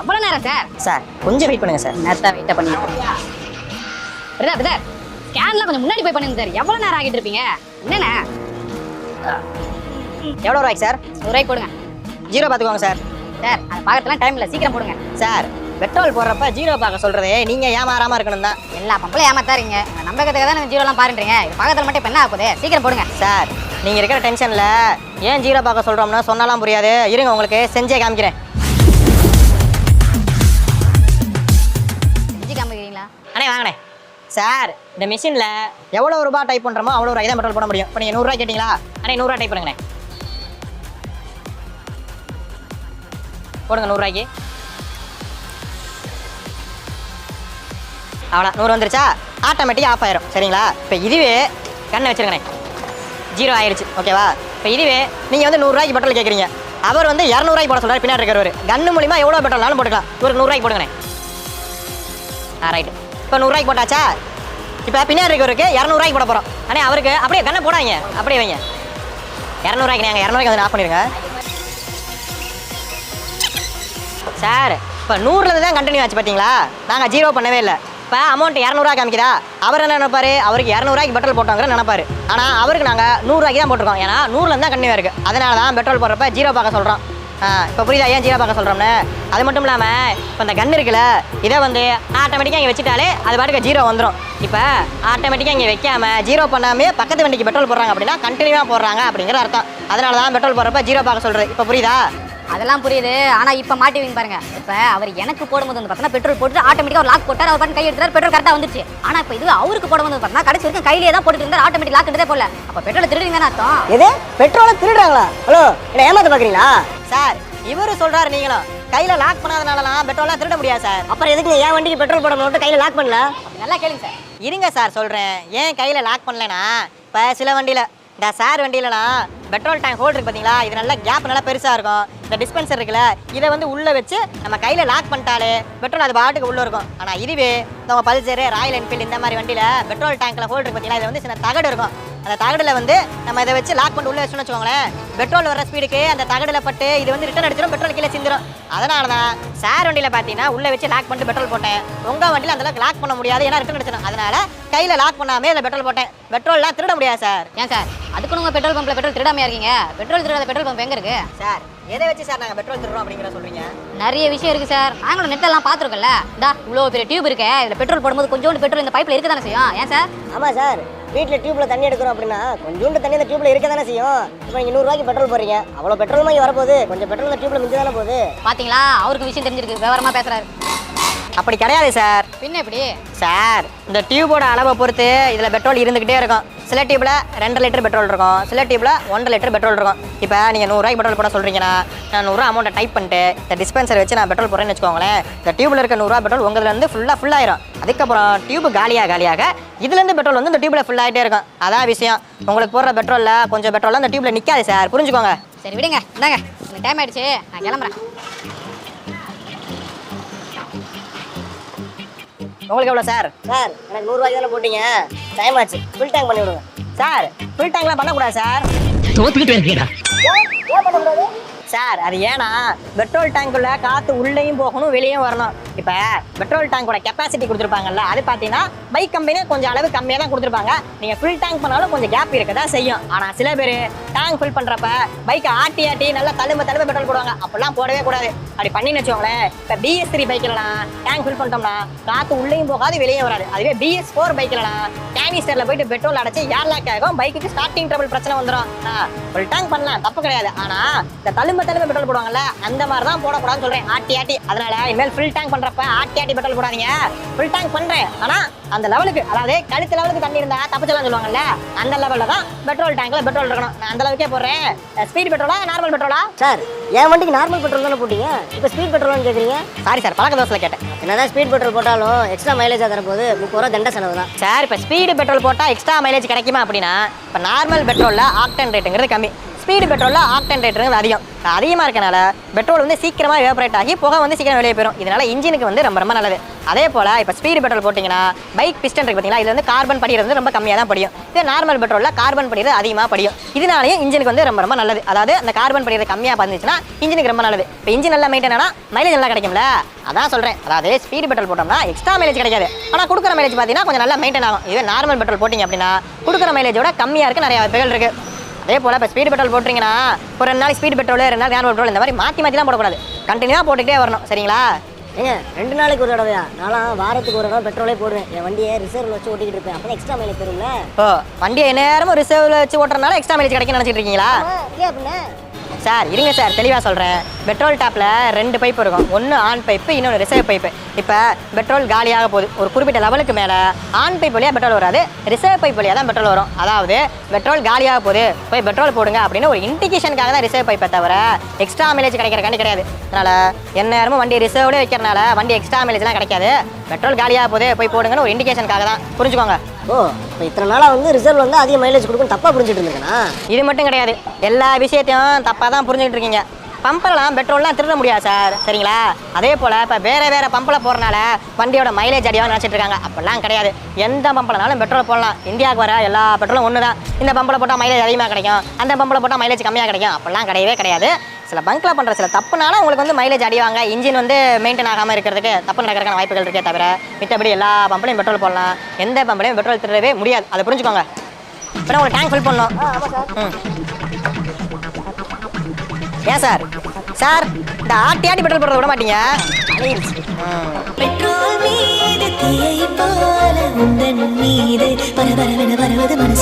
எவ்வளவு நேரம் sir? Sir கொஞ்சம் வெயிட் பண்ணுங்க சார். நேரத்தை வெயிட் பண்ணி பிரதர் ஸ்கேன்லாம் கொஞ்சம் முன்னாடி போய் பண்ணுங்க சார். எவ்வளவு நேரம் ஆகிட்டு இருப்பீங்க? என்னண்ணே எவ்வளோ ரூபாய்க்கு சார்? 100 ரூபாய்க்கு போடுங்க ஜீரோ பார்த்துக்கோங்க சார். சார். அதை பார்க்கறதுலாம் டைம் இல்லை, சீக்கிரம் போடுங்க சார். பெட்ரோல் போடுறப்ப ஜீரோ பார்க்க சொல்றது நீங்க ஏமாறாம இருக்கணும் தான். எல்லா பம்பளையும் ஏமாத்தாருங்க. நம்பகத்துக்கு தான் ஜீரோலாம் பாருன்றீங்க. இது பக்கத்தில் மட்டும் இப்போ என்ன ஆகுது? சீக்கிரம் போடுங்க சார். நீங்க இருக்கிற டென்ஷன்ல ஏன் ஜீரோ பார்க்க சொல்றோம்னா சொன்னாலாம் புரியாது. இருங்க உங்களுக்கு செஞ்சே காமிக்கிறேன். செஞ்சு காமிக்கிறீங்களா? அண்ணே வாங்கண்ணே. சார் இந்த மிஷினில் எவ்வளோ ரூபாய் டைப் பண்ணுறோமோ அவ்வளோ ரூபாய் தான் பெட்ரோல் போட முடியும். இப்போ நீங்கள் 100 ரூபாய் கேட்டிங்களா? அண்ணே 100 ரூபாய் டைப் பண்ணுங்கண்ணே. போடுங்க 100 ரூபாய்க்கு. அவ்வளோ 100 வந்துருச்சா? ஆட்டோமேட்டிக்காக ஆஃப் ஆயிரும். சரிங்களா? இப்போ இதுவே கண்ணை வச்சுருங்கண்ணே. ஜீரோ ஆயிடுச்சு. ஓகேவா? இப்போ இதுவே நீங்கள் வந்து 100 ரூபாய்க்கு பெட்ரோல் கேட்குறீங்க. அவர் வந்து 200 ரூபாய்க்கு போட சொல்கிறார். பின்னாடி இருக்கிறவர் கன்று மூலிமா எவ்வளோ பெட்ரோல்னாலும் போட்டுக்கலாம். ஒரு 100 ரூபாய்க்கு போடுங்கண்ணே. ரைட்டு. இப்போ 100 ரூபாய்க்கு போட்டாச்சா? இப்போ பின்னாடி இருக்கிறவருக்கு 200 ரூபாய்க்கு போட போகிறோம். அண்ணே அவருக்கு அப்படியே கண்ணை போடாங்க. அப்படியே வைங்க. 200 ரூபாய்க்கு நாங்கள் 200 ரூபாய்க்கு வந்து ஆஃப் பண்ணிடுங்க சார். இப்போ 100லேருந்து தான் கண்டினியூ ஆச்சு பார்த்தீங்களா? நாங்கள் ஜீரோ பண்ணவே இல்லை. இப்போ அமௌண்ட் 200 ரூபா காமிக்குதா? அவர் என்ன நினைப்பாரு? அவருக்கு 200 ரூபாய்க்கு பெட்ரோல் போட்டோங்கிற நினைப்பாரு. ஆனால் அவருக்கு நாங்கள் 100 ரூபாய்க்கு தான் போட்டிருக்கோம். ஏன்னா 100லேருந்து தான் கண்டினியூ இருக்குது. அதனால தான் பெட்ரோல் போடுறப்ப ஜீரோ பார்க்க சொல்கிறோம். இப்போ புரியுதா ஏன் ஜீரோ பார்க்க சொல்கிறோம்னு? அது மட்டும் இல்லாமல் இப்போ இந்த கன் இருக்குல்ல, இதை வந்து ஆட்டோமேட்டிக்காக இங்கே வச்சுட்டாலே அது பாட்டுக்கு ஜீரோ வந்துடும். இப்போ ஆட்டோமேட்டிக்காக இங்கே வைக்காமல் ஜீரோ பண்ணாமே பக்கத்து வண்டிக்கு பெட்ரோல் போடுறாங்க அப்படின்னா கண்டினியூவாக போடுறாங்க அப்படிங்கிற அர்த்தம். அதனால தான் பெட்ரோல் போடுறப்ப ஜீரோ பார்க்க சொல்கிறது. இப்போ புரியுதா? அதெல்லாம் புரியுது. ஆனால் இப்போ மாட்டிவிங்க பாருங்க. இப்போ அவர் எனக்கு போடும்போது வந்து பார்த்தீங்கன்னா பெட்ரோல் போட்டு ஆட்டோமேட்டிக்காக லாக் போட்டார். அவர் பாட்டு கை எடுத்தார், பெட்ரோல் கரெக்டாக வந்துச்சு. ஆனால் இப்போ இது அவருக்கு போடும்போது பார்த்தீங்கன்னா கடைசி வரைக்கும் கையிலே தான் போட்டுட்டு இருந்தார். ஆட்டோமேட்டிக் லாக் எடுத்தே போல. அப்போ பெட்ரோல் திருடுறீங்கன்னு அர்த்தம். எது பெட்ரோலை திருடுறாங்களா? ஹலோ என்ன ஏமாத்த பார்க்குறீங்களா சார்? இவரு சொல்றாரு நீங்களும் கையில லாக் பண்ணாதனாலலாம் பெட்ரோல்லாம் திருட முடியாது சார். அப்புறம் எதுக்கு என் வண்டிக்கு பெட்ரோல் போட மட்டும் கையில லாக் பண்ணல? நல்லா கேளுங்க சார். இருங்க சார் சொல்றேன். ஏன் கையில லாக் பண்ணலனா, இப்போ சில வண்டியில இந்த சார் வண்டியிலலாம் பெட்ரோல் டேங்க் ஹோல்டர் இருக்கு பார்த்தீங்களா? இது நல்லா கேப் நல்லா பெருசாக இருக்கும். இந்த டிஸ்பென்சர் இருக்குல்ல, இதை வந்து உள்ளே வச்சு நம்ம கையில் லாக் பண்ணிட்டாலே பெட்ரோல் அது பாட்டுக்கு உள்ளே இருக்கும். ஆனால் இதுவே நம்ம பல்சர், ராயல் என்ஃபீல்டு இந்த மாதிரி வண்டியில் பெட்ரோல் டேங்க்கில் ஹோல்டர் இருக்கு பார்த்தீங்களா? இதில் வந்து சின்ன தகடு இருக்கும். அந்த தகடில் வந்து நம்ம இதை வச்சு லாக் பண்ணி உள்ளே வச்சுன்னு வச்சுக்கோங்களேன், பெட்ரோல் வர ஸ்பீடுக்கு அந்த தகடில் பட்டு இது வந்து ரிட்டர்ன் அடிச்சிடும், பெட்ரோல் கீழே சிந்திரும். அதனால தான் சார் வண்டியில் பார்த்தீங்கன்னா உள்ளே வச்சு லாக் பண்ணிட்டு பெட்ரோல் போட்டேன். உங்கள் வண்டியில் அந்தளவுக்கு லாக் பண்ண முடியாது, ஏன்னா ரிட்டர்ன் அடிச்சிடும். அதனால கையில் லாக் பண்ணாமே இல்லை பெட்ரோல் போட்டேன். பெட்ரோல்லாம் திருட முடியாது சார். ஏன் சார் அதுக்கு உங்கள் பெட்ரோல் பம்பில் பெட்ரோல் திருடாமையா இருக்கீங்க? பெட்ரோல் திருடாத பெட்ரோல் பம்ப் எங்கே இருக்குது சார்? எதை வச்சு சார் நாங்கள் பெட்ரோல் திருடுறோம் அப்படிங்கிற சொல்கிறீங்க? நிறைய விஷயம் இருக்குது சார். நாங்களும் நெட்டெல்லாம் பார்த்துருக்கோம்ல. இந்தா இவ்வளோ பெரிய டியூப் இருக்கு. இதில் பெட்ரோல் போடும்போது கொஞ்சோண்டு பெட்ரோல் இந்த பைப்பில் இருக்க தானே செய்யும். ஏன் சார்? ஆமாம் சார். வீட்டில் டியூப்பில் தண்ணி எடுக்கிறோம் அப்படின்னா கொஞ்சோண்டு தண்ணி அந்த டியூப்பில் இருக்க தானே செய்யும். இப்போ நீங்கள் 100 ரூபாய்க்கு பெட்ரோல் போடுறீங்க, அவ்வளோ பெட்ரோல் மாதிரி வரப்போகுது. கொஞ்சம் பெட்ரோல் இந்த டியூப்பில் மிஞ்சி தானே போகுது. பார்த்தீங்களா, அவருக்கு விஷயம் தெரிஞ்சிருக்கு, விவரமாக பேசுகிறாரு. அப்படி கிடையாது சார். பின்ன எப்படி சார்? இந்த டியூபோட அளவை பொறுத்து இதில் பெட்ரோல் இருந்துக்கிட்டே இருக்கும். சில டியூப்பில் 2.5 லிட்டர் பெட்ரோல் இருக்கும், சில டியூப்பில் 1.5 லிட்டர் பெட்ரோல் இருக்கும். இப்போ நீங்கள் 100 ரூபாய்க்கு பெட்ரோல் போட சொல்கிறீங்கன்னா நான் 100 ரூபா அமௌண்ட்டை டைப் பண்ணிட்டு இந்த டிஸ்பென்சர் வச்சு நான் பெட்ரோல் போடுறேன்னு வச்சுக்கோங்களேன். இந்த டியூப்பில் இருக்க 100 ரூபா பெட்ரோல் உங்கள்லேருந்து ஃபுல்லாகிடும். அதுக்கப்புறம் டியூப் காலியாக இதுலேருந்து பெட்ரோல் வந்து இந்த டியூப்பில் ஃபுல் ஆகிட்டே இருக்கும். அதான் விஷயம். உங்களுக்கு போடுற பெட்ரோலில் கொஞ்சம் பெட்ரோல் அந்த டியூப்பில் நிற்காது சார், புரிஞ்சுக்கோங்க. சரி விடுங்க, இந்தாங்க எனக்கு டைம் ஆயிடுச்சு, நான் கிளம்புறேன். உங்களுக்கு எவ்வளோ சார்? சார் எனக்கு 100 ரூபாய்க்கு தானே போட்டீங்க, டைம் ஆச்சு, ஃபுல் டேங்க் பண்ணி விடுங்க சார். ஃபுல் டேங்க்லாம் பண்ணக்கூடாது சார். சார் அது ஏன்னா பெட்ரோல் டேங்க்குள்ள காற்று உள்ளேயும் போகணும் வெளியும் வரணும். இப்போ பெட்ரோல் டேங்கோட கெப்பாசிட்டி கொடுத்துருப்பாங்கல்ல, அது பார்த்தீங்கன்னா பைக் கம்பெனி கொஞ்சம் அளவு கம்மியாக தான் கொடுத்துருப்பாங்க. நீங்கள் ஃபுல் டேங்க் பண்ணாலும் கொஞ்சம் கேப் இருக்க தான் செய்யும். ஆனால் சில பேர் டேங்க் ஃபில் பண்ணுறப்ப பைக்கை ஆட்டி நல்லா தழும்ப பெட்ரோல் போடுவாங்க. அப்படிலாம் போடவே கூடாது. அப்படி பண்ணின்னு வச்சுக்கோங்களேன். இப்போ BS3 பைக்கிலலாம் டேங்க் ஃபில் பண்ணிட்டோம்னா காற்று உள்ளேயும் போகாது வெளியே வராது. அதுவே BS4 பைக்கிலலாம் கேனிஸ்டரில் போயிட்டு பெட்ரோல் அடைச்சி ஏர்லாக் ஆகும், பைக்குக்கு ஸ்டார்டிங் ட்ரபிள் பிரச்சனை வந்துடும். ஃபுல் டேங்க் பண்ணலாம், தப்பு கிடையாது. ஆனால் இந்த தழும்ப பெட்ரோல் போடுவாங்கல்ல, அந்த மாதிரி தான் போடக்கூடாதுன்னு சொல்கிறேன், ஆட்டி. அதனால இனிமேல் ஃபுல் டேங்க் பண்ணுறப்ப ஆட்டி பெட்ரோல் போடாதீங்க. ஃபுல் டேங்க் பண்ணுறேன், ஆனால் அந்த லெவலுக்கு, அதாவது கழுத்து லெவலுக்கு தண்ணி இருந்தால் தப்பிச்சலாம் சொல்லுவாங்கல்ல, அந்த லெவலில் தான் பெட்ரோல் டேங்கில் பெட்ரோல் இருக்கணும். நான் அந்த அளவுக்கே போடுறேன். ஸ்பீட் பெட்ரோலா நார்மல் பெட்ரோலா? சார் என் வண்டிக்கு நார்மல் பெட்ரோல் தானே போட்டீங்க, இப்போ ஸ்பீட் பெட்ரோல்னு கேட்குறீங்க? சாரி சார், பழக்க தோசையில் கேட்டேன். என்னதான் ஸ்பீட் பெட்ரோல் போட்டாலும் எக்ஸ்ட்ரா மைலேஜ் தர போது 30 ரூபா தண்ட செலவு தான் சார். இப்போ ஸ்பீடு பெட்ரோல் போட்டால் எக்ஸ்ட்ரா மைலேஜ் கிடைக்குமா அப்படின்னா, இப்போ நார்மல் பெட்ரோலில் ஆக்டன் ரேட்டுங்கிறது கம்மி, ஸ்பீடு பெட்ரோலில் ஆக்டன் ரேட்டுங்கிறது அதிகமாக இருக்கனால பெட்ரோல் வந்து சீக்கிரமாக எவாபரேட் ஆகி புகை வந்து சீக்கிரம் வெளியே போயிடும். இதனால இன்ஜினுக்கு வந்து ரொம்ப ரொம்ப நல்லது. அதே போல் இப்போ ஸ்பீடு பெட்ரோல் போட்டிங்கன்னா பைக் பிஸ்டன் இருக்கு பார்த்தீங்களா, இதில் வந்து கார்பன் படிகிறது வந்து ரொம்ப கம்மியாக தான் படியும். இதே நார்மல் பெட்ரோலில் கார்பன் படிகிறது அதிகமாக படியும். இதனாலேயும் இன்ஜினுக்கு வந்து ரொம்ப ரொம்ப நல்லது. அதாவது அந்த கார்பன் படிகிறது கம்மியாக வந்துச்சுன்னா இன்ஜினுக்கு ரொம்ப நல்லது. இப்போ இன்ஜின் நல்லா மெயின்டைன் ஆனால் மைலேஜ் நல்லா கிடைக்கும்ல, அதான் சொல்கிறேன். அதாவது ஸ்பீடு பெட்ரோல் போட்டோம்னா எக்ஸ்ட்ரா மைலேஜ் கிடைக்காது, ஆனால் கொடுக்குற மைலேஜ் பார்த்தீங்கன்னா கொஞ்சம் நல்லா மெயின்டைன் ஆகும். இதே நார்மல் பெட்ரோல் போட்டிங்க அப்படின்னா கொடுக்குற மைலேஜோட கம்மியாக இருக்குது, நிறைய வாய்ப்புகள் இருக்குது. அதே போல் இப்போ ஸ்பீடு பெட்ரோல் போட்டிங்கன்னா ஒரு 2 நாளைக்கு ஸ்பீடு பெட்ரோல் 2 நாள் நார்மல் பெட்ரோல் இந்த மாதிரி மாற்றி தான் போடக்கூடாது, கண்டினியூவாக போட்டுக்கிட்டே வரணும். சரிங்களா? ஏங்க 2 நாளைக்கு ஒரு தடவையா? நான்லாம் வாரத்துக்கு ஒரு தடவை பெட்ரோலே போடுவேன். என் வண்டியை ரிசர்வ்ல வச்சு ஓட்டிக்கிட்டு இருப்பேன். அப்போ எக்ஸ்ட்ரா மைலேஜ் தரும்ல. இப்போ வண்டியை நேரமும் ரிசர்வ்ல வச்சு ஓட்டுறதுனால எக்ஸ்ட்ரா மைலேஜ் கிடைக்கும்னு நினச்சிட்டு இருக்கீங்களா? ஏன் அப்படின்னா சார் இருங்க சார், தெளிவாக சொல்கிறேன். பெட்ரோல் டாப்பில் 2 பைப் இருக்கும், ஒன்று ஆன் பைப்பு, இன்னொன்று ரிசர்வ் பைப்பு. இப்போ பெட்ரோல் காலியாக போகுது, ஒரு குறிப்பிட்ட லெவலுக்கு மேலே ஆன் பைப் வழியாக பெட்ரோல் வராது, ரிசர்வ் பைப் வழியாக தான் பெட்ரோல் வரும். அதாவது பெட்ரோல் காலியாக போகுது, போய் பெட்ரோல் போடுங்க அப்படின்னு ஒரு இண்டிகேஷனுக்காக தான் ரிசர்வ் பைப்பை தவிர எக்ஸ்ட்ரா மைலேஜ் கிடைக்கிறக்காண்டி கிடையாது. அதனால் எந்நேரமும் வண்டி ரிசர்வ்லேயே வைக்கிறனால வண்டி எக்ஸ்ட்ரா மைலேஜ்லாம் கிடைக்காது. பெட்ரோல் காலியாக போகுது போய் போடுங்கன்னு ஒரு இண்டிகேஷனுக்காக தான், புரிஞ்சுக்கோங்க. ஓ இப்போ இத்தனை நாளாக வந்து ரிசர்வ்ல வந்து அதிக மைலேஜ் கொடுக்கும் தப்பாக புரிஞ்சுட்டு இருந்தேங்கண்ணா. இது மட்டும் கிடையாது, எல்லா விஷயத்தையும் தப்பாக தான் புரிஞ்சுக்கிட்டு இருக்கீங்க. பம்பெல்லாம் பெட்ரோல்லாம் திருட முடியாது சார், சரிங்களா? அதே போல் இப்போ வேறு பம்பில் போகிறனால வண்டியோட மைலேஜ் அடியாக நினச்சிட்டு இருக்காங்க. அப்படிலாம் கிடையாது. எந்த பம்பில்னாலும் பெட்ரோல் போடலாம். இந்தியாவுக்கு வர எல்லா பெட்ரோலும் ஒன்று தான். இந்த பம்பில் போட்டால் மைலேஜ் அதிகமாக கிடைக்கும், அந்த பம்பில் போட்டால் மைலேஜ் கம்மியாக கிடைக்கும், அப்படிலாம் கிடையவே கிடையாது. சில பங்கில் பண்ணுற சில தப்புனால உங்களுக்கு வந்து மைலேஜ் அடிவாங்க, இன்ஜின் வந்து மெயின்டைன் ஆகாமல் இருக்கிறதுக்கு தப்பு நடக்கிறதுக்கான வாய்ப்புகள் இருக்கே தவிர மித்தபடி எல்லா பம்பளையும் பெட்ரோல் போடலாம். எந்த பம்பளையும் பெட்ரோல் திருடவே முடியாது, அதை புரிஞ்சுக்கோங்க. இப்போ உங்களுக்கு டேங்க் ஃபில் பண்ணணும். ஏன் சார் இந்த ஆட்டி பெட்ரோல் போடுறத விட மாட்டீங்க? பெட்ரோல் மீது தீயை போல உந்தன் மீது பரபரவென வருவது மனசு.